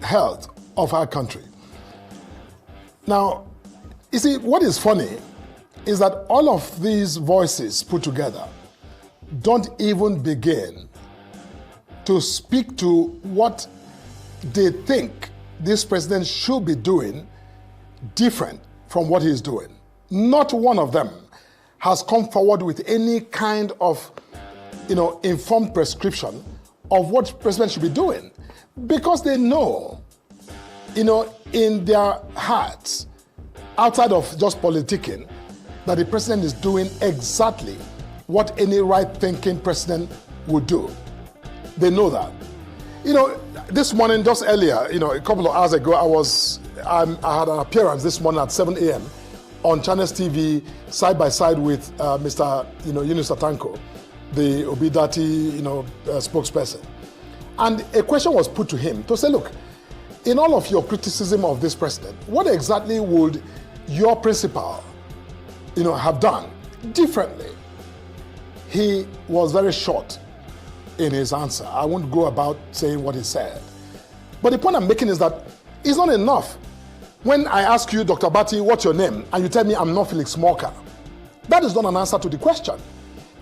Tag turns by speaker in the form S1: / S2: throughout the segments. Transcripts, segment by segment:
S1: health of our country. Now, you see, what is funny is that all of these voices put together don't even begin to speak to what they think this president should be doing different from what he's doing. Not one of them has come forward with any kind of, informed prescription of what the president should be doing, because they know, in their hearts, outside of just politicking, that the president is doing exactly what any right-thinking president would do. They know that. This morning, just earlier, a couple of hours ago, I had an appearance this morning at 7 a.m. on Channels TV, side by side with Mr. Yunus Atanko, the Obidati, spokesperson. And a question was put to him to say, look, in all of your criticism of this president, what exactly would your principal, have done differently? He was very short in his answer. I won't go about saying what he said. But the point I'm making is that it's not enough when I ask you, Dr. Bati, what's your name? And you tell me I'm not Felix Mouka. That is not an answer to the question.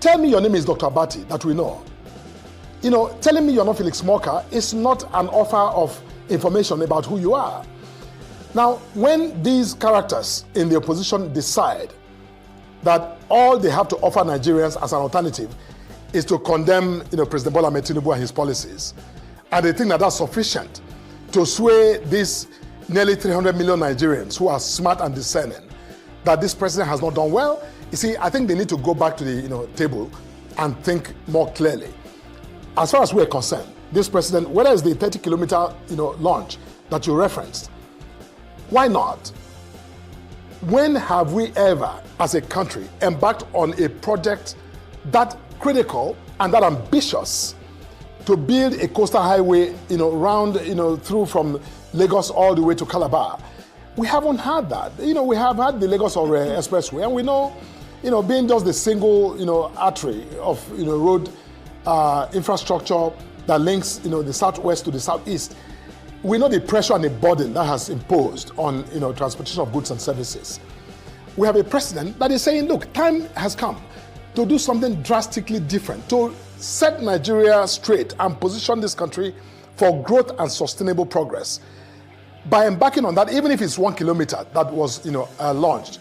S1: Tell me your name is Dr. Bati, that we know. Telling me you're not Felix Mouka is not an offer of information about who you are. Now, when these characters in the opposition decide that all they have to offer Nigerians as an alternative is to condemn, President Bola Ahmed Tinubu and his policies, and they think that that's sufficient to sway these nearly 300 million Nigerians who are smart and discerning, that this president has not done well, you see, I think they need to go back to the table and think more clearly. As far as we're concerned, this president, whether it's the 30-kilometer launch that you referenced, why not? When have we ever, as a country, embarked on a project that critical and that ambitious to build a coastal highway, round, through from Lagos all the way to Calabar? We haven't had that. We have had the Lagos Expressway, and we know, being just the single, artery of, road infrastructure that links, the southwest to the southeast, we know the pressure and the burden that has imposed on, transportation of goods and services. We have a president that is saying, look, time has come to do something drastically different, to set Nigeria straight and position this country for growth and sustainable progress. By embarking on that, even if it's 1 kilometer that was, launched,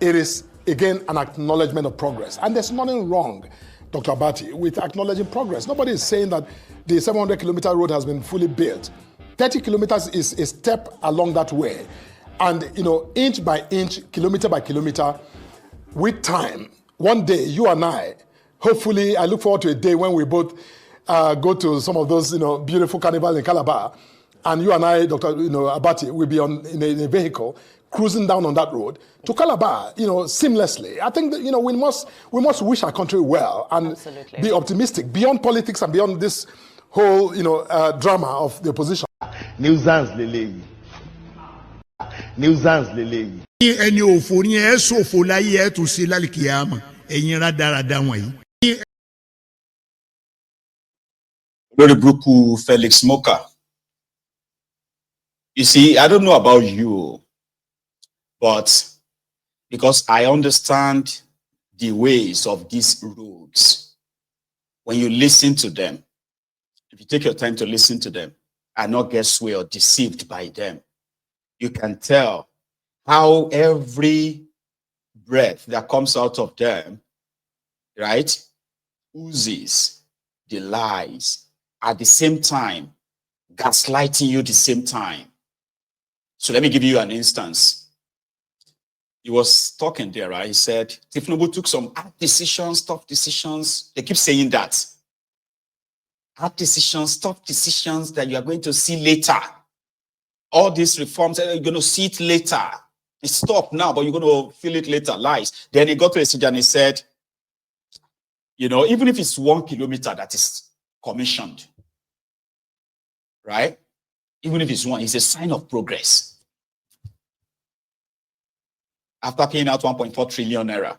S1: it is, again, an acknowledgement of progress. And there's nothing wrong, Dr. Abati, with acknowledging progress. Nobody is saying that the 700-kilometer road has been fully built. 30 kilometers is a step along that way. And, inch by inch, kilometer by kilometer, with time, one day, you and I, hopefully, I look forward to a day when we both go to some of those, beautiful carnivals in Calabar, and you and I, Dr. Abati, will be in a vehicle cruising down on that road to Calabar, seamlessly. I think that, we must wish our country well and Absolutely. Be optimistic beyond politics and beyond this whole, drama of the opposition.
S2: Nuisance lele. Nuisance lele.
S3: Ẹni òfò ni ẹ ṣòfò láyé ẹ tún sí lálìkìyàmà ẹ̀yin rádaràda wọ̀nyí.
S4: Lórí burúkú Felix Mouka. You see, I don't know about you, but because I understand the ways of these roads, when you listen to them, if you take your time to listen to them and not get swayed or deceived by them, you can tell how every breath that comes out of them, right, oozes the lies at the same time, gaslighting you at the same time. So let me give you an instance. He was talking there, right? He said, Tinubu took some hard decisions, tough decisions. They keep saying that. Hard decisions, tough decisions that you are going to see later. All these reforms, you're going to see it later. It's stopped now, but you're going to feel it later. Lies. Then he got to a stage and he said, even if it's 1 kilometer that is commissioned, right? Even if it's one, it's a sign of progress. After paying out 1.4 trillion naira,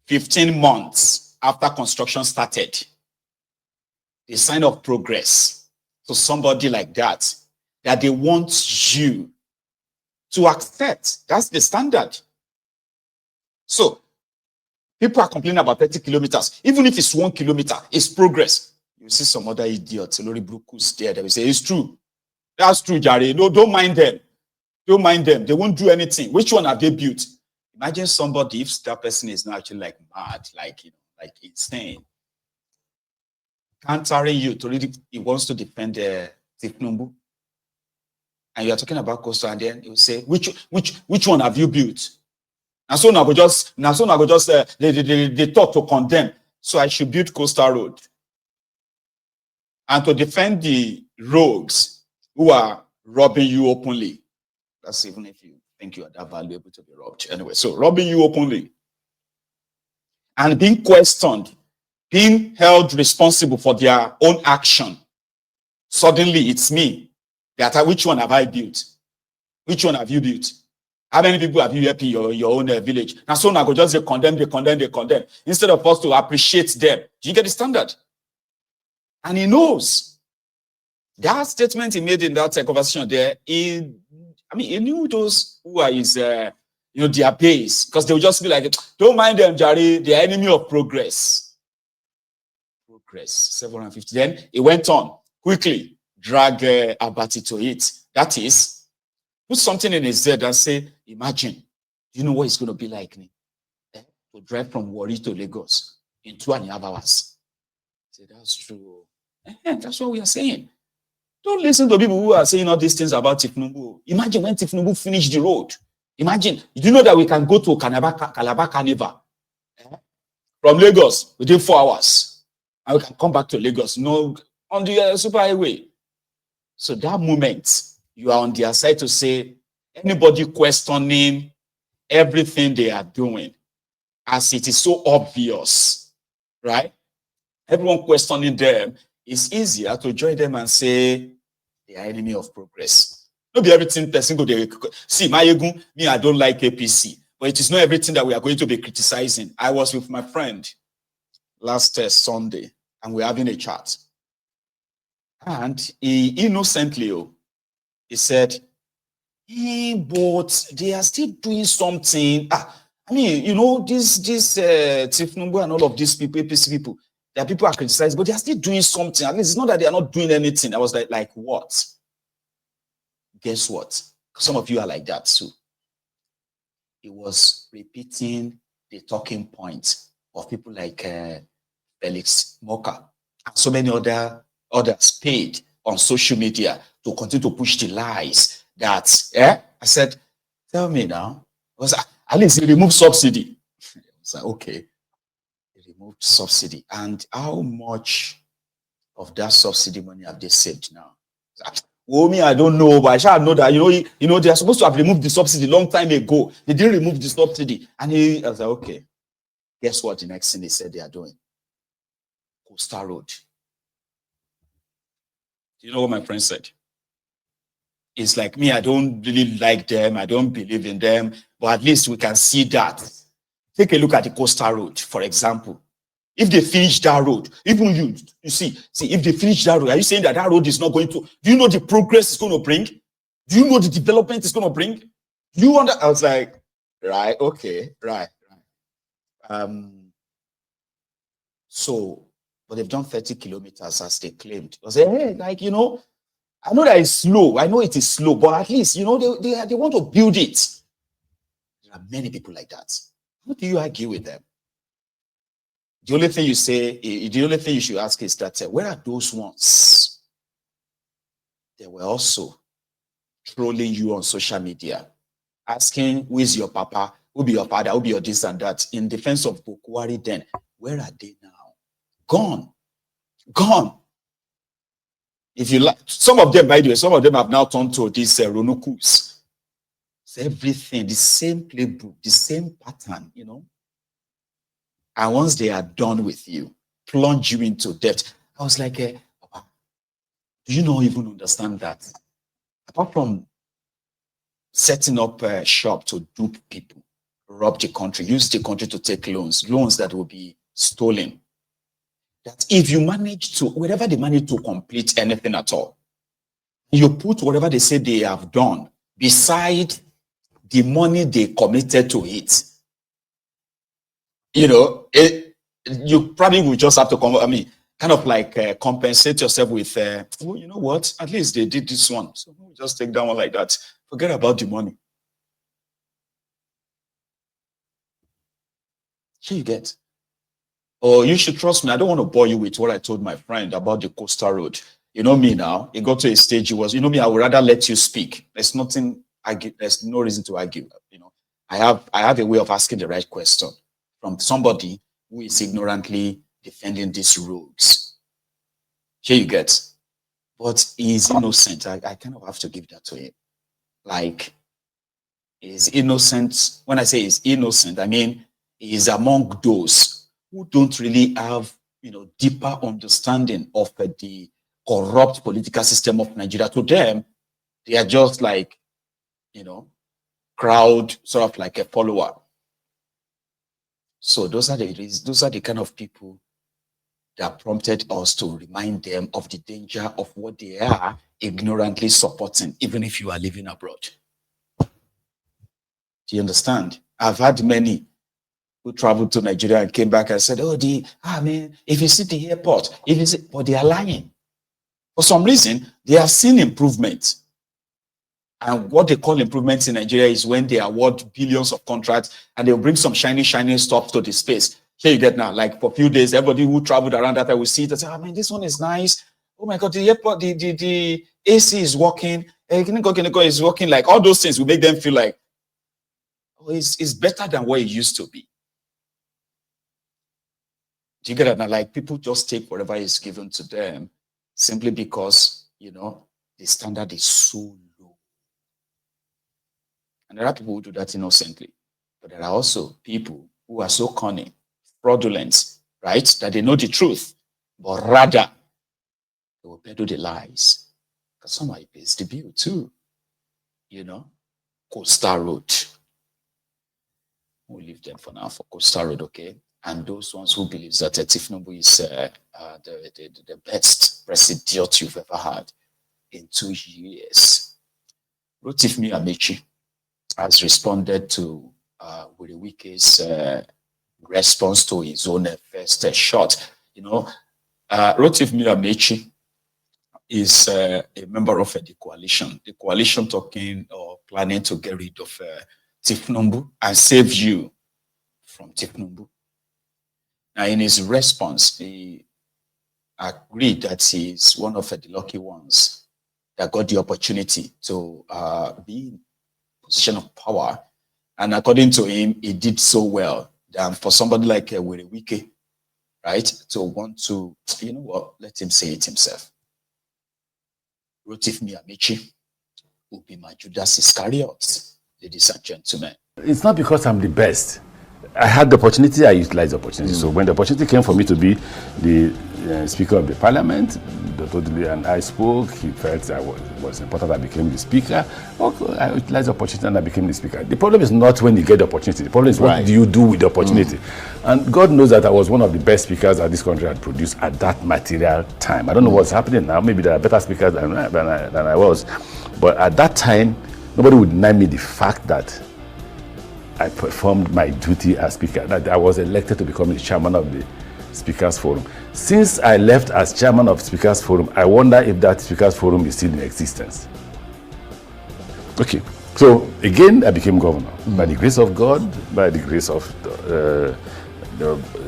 S4: 15 months after construction started, a sign of progress to somebody like that. that they want you to accept. That's the standard. So, people are complaining about 30 kilometers. Even if it's 1 kilometer, it's progress. You see some other idiots, Lori Brukus there, they will say, it's true. That's true, Jare. No, don't mind them. Don't mind them. They won't do anything. Which one have they built? Imagine somebody, if that person is not actually like mad, like, you know, like insane, countering you to really, he wants to defend Tinubu. And you are talking about coastal, and then he will say, which one have you built? And so now go just they talk to condemn. So I should build coastal road. And to defend the rogues who are robbing you openly. That's even if you think you are that valuable to be robbed. Anyway, so robbing you openly. And being questioned, being held responsible for their own action. Suddenly, it's me. Which one have I built? Which one have you built? How many people have you helped in your own village? Now, so now go just they condemn. Instead of us to appreciate them. Do you get the standard? And he knows. That statement he made in that conversation there, he knew those who are his, their base. Because they would just be like, don't mind them, Jari, they are enemy of progress. Progress, 750. Then he went on, quickly, drag Abati to it. That is, put something in his head and say, imagine, you know what it's going to be like me? To drive from Warri to Lagos in 2.5 hours. Say, that's true. That's what we are saying. Don't listen to people who are saying all these things about Tinubu. Imagine when Tinubu finished the road. Imagine, you know that we can go to Calabar Carnival from Lagos within 4 hours. And we can come back to Lagos, on the super highway. So that moment, you are on their side to say, anybody questioning everything they are doing, as it is so obvious, right? Everyone questioning them, it's easier to join them and say they are enemy of progress. Not be everything person go there. See, me, I don't like APC, but it is not everything that we are going to be criticizing. I was with my friend last Sunday, and we're having a chat. And he innocently, he said, but they are still doing something. This Tinubu and all of these people, APC people, that people are criticized, but they are still doing something. At least it's not that they are not doing anything. I was like what? Guess what? Some of you are like that too. He was repeating the talking points of people like Felix, Mouka, and so many others paid on social media to continue to push the lies that, I said, tell me now, at least he removed subsidy. I was like, okay, he removed subsidy. And how much of that subsidy money have they saved now? I don't know, but I shall know that, they are supposed to have removed the subsidy long time ago. They didn't remove the subsidy. And I was like, okay, guess what the next thing they said they are doing? Coastal Road. Do you know what my friend said? It's like me, I don't really like them. I don't believe in them. But at least we can see that. Take a look at the Coastal Road, for example. If they finish that road, even you see, if they finish that road, are you saying that road is not going to, do you know the progress it's going to bring? Do you know the development it's going to bring? Do you I was like, right, okay, right. But they've done 30 kilometers as they claimed. I was like, hey, I know that it's slow. I know it is slow, but at least, they want to build it. There are many people like that. How do you argue with them? The only thing you should ask is that, where are those ones? They were also trolling you on social media, asking, who is your papa? Who be your father? Who be your this and that? In defense of Bukwari then. Where are they now? Gone. If you like, some of them, by the way, some of them have now turned to these Ronukus. It's everything, the same playbook, the same pattern, And once they are done with you, plunge you into debt. I was like, Papa, do you not even understand that? Apart from setting up a shop to dupe people, rob the country, use the country to take loans that will be stolen. That if you manage to, whenever they manage to complete anything at all, you put whatever they say they have done beside the money they committed to it, you know, you probably will just have to kind of like compensate yourself with, well, you know what, at least they did this one, so we'll just take that one like that. Forget about the money. Here you get. Oh, you should trust me. I don't want to bore you with what I told my friend about the coastal road. You know me now. It got to a stage. It was, you know me. I would rather let you speak. There's nothing. There's no reason to argue. You know, I have a way of asking the right question from somebody who is ignorantly defending these rogues. Here you get. But he's innocent. I kind of have to give that to him. Like, he's innocent. When I say he's innocent, I mean he's among those who don't really have, you know, deeper understanding of the corrupt political system of Nigeria. To them, they are just like, you know, crowd, sort of like a follower. So those are the kind of people that prompted us to remind them of the danger of what they are ignorantly supporting, even if you are living abroad. Do you understand? I've had many who traveled to Nigeria and came back and said, oh, man, if you see the airport, but they are lying. For some reason, they have seen improvement. And what they call improvements in Nigeria is when they award billions of contracts and they'll bring some shiny stuff to the space. Here you get now, like for a few days, everybody who traveled around that will see it and say, oh, man, this one is nice. Oh my God, the airport, the AC is working. Is working. Like all those things will make them feel like, oh, it's better than what it used to be. Do you get it now? Like people just take whatever is given to them simply because, you know, the standard is so low. And there are people who do that innocently. But there are also people who are so cunning, fraudulent, right? That they know the truth, but rather they will peddle the lies. Because somebody pays the bill too. You know, Coastal Road. We'll leave them for now for Coastal Road, okay? And those ones who believe that Tinubu is the best president you've ever had in 2 years. Amaechi has responded to Wike's response to his own first shot. You know, Amaechi is a member of the coalition. The coalition talking or planning to get rid of Tinubu and save you from Tinubu. Now, in his response, he agreed that he is one of the lucky ones that got the opportunity to be in a position of power. And according to him, he did so well. And for somebody like Wike, right, to want to, you know what, let him say it himself. Amaechi will be my Judas Iscariot, ladies and gentlemen.
S5: It's not because I'm the best. I had the opportunity, I utilized the opportunity. So when the opportunity came for me to be the Speaker of the Parliament, Dr. and I spoke. He felt it was important I became the Speaker. Okay, I utilized the opportunity and I became the Speaker. The problem is not when you get the opportunity. The problem is what do you do with the opportunity? And God knows that I was one of the best speakers that this country had produced at that material time. I don't know what's happening now. Maybe there are better speakers than I was. But at that time, nobody would deny me the fact that I performed my duty as Speaker, that I was elected to become the chairman of the Speakers Forum. Since I left as chairman of Speakers Forum, I wonder if that Speakers Forum is still in existence. Okay, so again, I became governor by the grace of God, by the grace of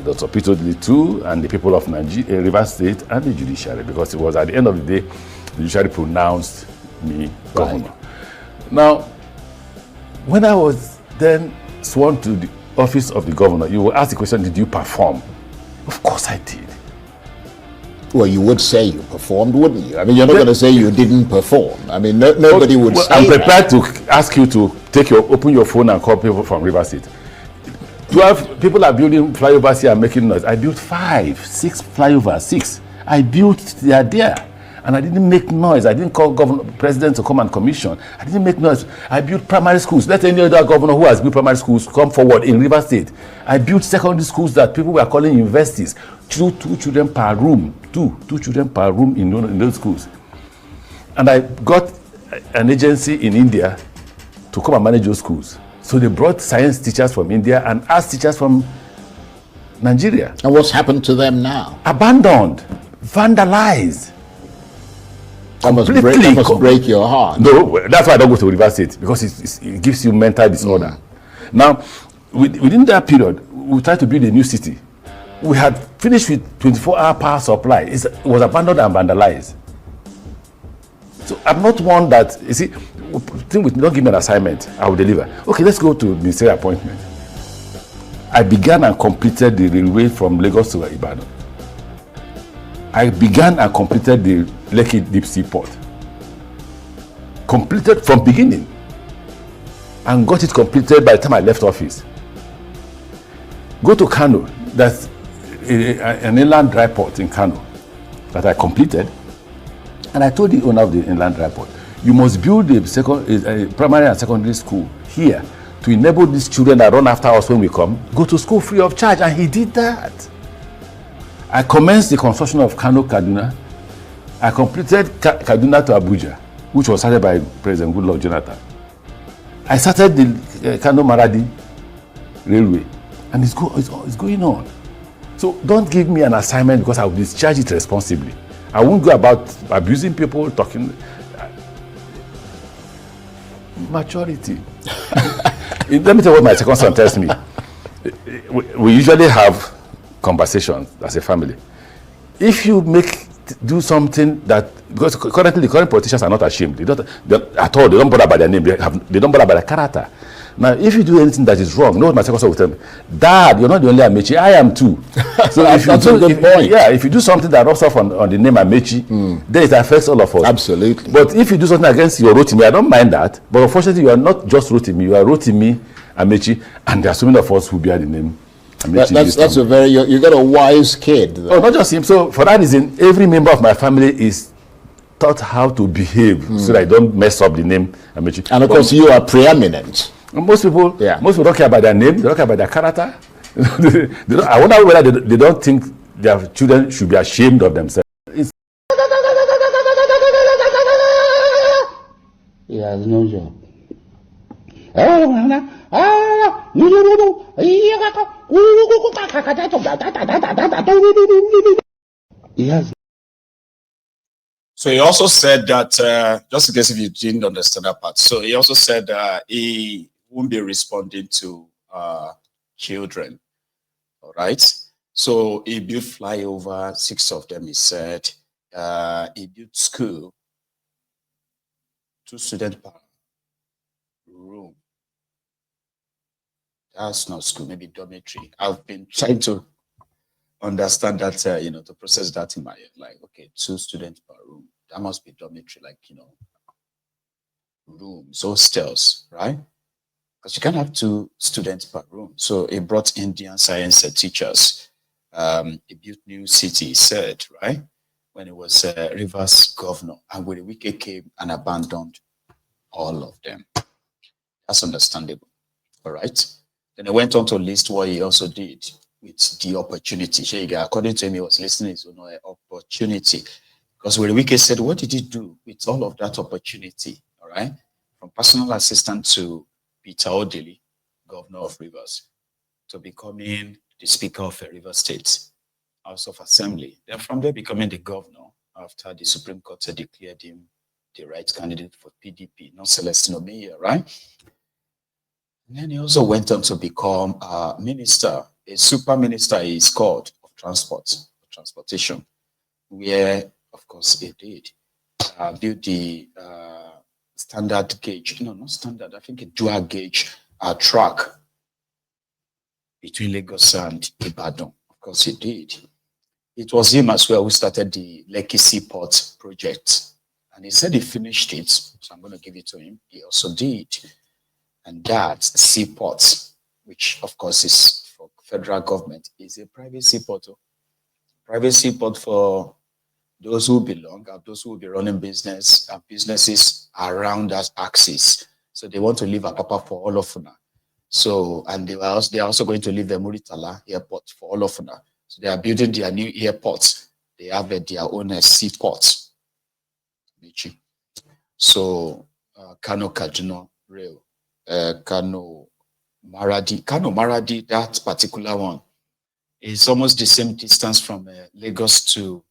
S5: Dr. Peter too, and the people of Nigeria, Rivers State, and the judiciary, because it was at the end of the day, the judiciary pronounced me governor. Now, when I was then sworn to the office of the governor, you will ask the question, did you perform? Of course I did.
S2: Well, you would say you performed, wouldn't you? I mean, you're not going to say you didn't perform. I mean, nobody would say
S5: I'm prepared to ask you to open your phone and call people from River State. 12 people are building flyovers here and making noise. I built 5, 6 flyovers, 6. I built, they are there. And I didn't make noise. I didn't call president to come and commission. I didn't make noise. I built primary schools. Let any other governor who has built primary schools come forward in River State. I built secondary schools that people were calling universities. Two children per room. Two children per room in those schools. And I got an agency in India to come and manage those schools. So they brought science teachers from India and arts teachers from Nigeria.
S2: And what's happened to them now?
S5: Abandoned, vandalized.
S2: That must break your heart.
S5: No, that's why I don't go to River State, because it gives you mental disorder. Now, within that period, we tried to build a new city. We had finished with 24-hour power supply. It was abandoned and vandalized. So I'm not one that, you see, don't give me an assignment, I will deliver. Okay, let's go to ministerial appointment. I began and completed the railway from Lagos to Ibadan. I began and completed the Lekki Deep Sea Port. Completed from beginning. And got it completed by the time I left office. Go to Kano, that's an inland dry port in Kano that I completed. And I told the owner of the inland dry port, you must build a primary and secondary school here to enable these children that run after us when we come, go to school free of charge. And he did that. I commenced the construction of Kano Kaduna. I completed Kaduna to Abuja, which was started by President Goodluck Jonathan. I started the Kano Maradi Railway, and it's going on. So don't give me an assignment, because I will discharge it responsibly. I won't go about abusing people, talking. Maturity. Let me tell you what my second son tells me. We usually have conversations as a family. If you do something that, because currently the current politicians are not ashamed. They don't bother by their name. They don't bother by their character. Now, if you do anything that is wrong, you know what my second son will tell me? Dad, you're not the only Amaechi, I am too. So
S2: that's a good point.
S5: Yeah, if you do something that rubs off on the name Amaechi, then it affects all of us.
S2: Absolutely.
S5: But if you do something against your Rotimi, I don't mind that. But unfortunately, you are not just Rotimi, you are Rotimi, Amaechi, and there are so many of us who bear the name Amaechi.
S2: That's a very, you got a wise kid.
S5: Oh, not just him. So for that reason, every member of my family is taught how to behave so that I don't mess up the name Amaechi.
S2: And of course, you are preeminent.
S5: Most people don't care about their name, they don't care about their character. I wonder whether they don't think their children should be ashamed of themselves.
S6: He has no job. He has.
S4: So he also said that, just in case if you didn't understand that part, so he also said he won't be responding to children, all right? So he built flyover, 6 of them, he said. He built school, 2 students per room. That's not school, maybe dormitory. I've been trying to understand that, to process that in my head. Like, okay, 2 students per room. That must be dormitory, like, rooms, hostels, right? Because you can't have 2 students per room. So he brought Indian science teachers. He built new city, he said, right? When he was Rivers governor. And when Wike came and abandoned all of them. That's understandable, all right? Then he went on to list what he also did with the opportunity. According to him, he was listing his own opportunity. Because when Wike said, what did he do with all of that opportunity, all right? From personal assistant to Peter Odili, governor of Rivers, to becoming the speaker of a Rivers State House of Assembly. Then from there becoming the governor after the Supreme Court declared him the right candidate for PDP, not Celestino Meyer, right? And then he also went on to become a minister, a super minister is called, of transportation, where, of course, he did build the standard gauge, not standard, I think a dual gauge track between Lagos and Ibadan. Of course, he did. It was him as well who started the Lekki Seaport project. And he said he finished it, so I'm going to give it to him. He also did. And that seaport, which of course is for federal government, is a private seaport. Private seaport for those who belong, and those who will be running business and businesses around that axis. So they want to leave Apapa for all of Funa. So, and they are also going to leave the Muritala airport for all of Funa. So they are building their new airport. They have their own seaport. So Kano Kaduna Rail, Kano Maradi, that particular one is almost the same distance from Lagos to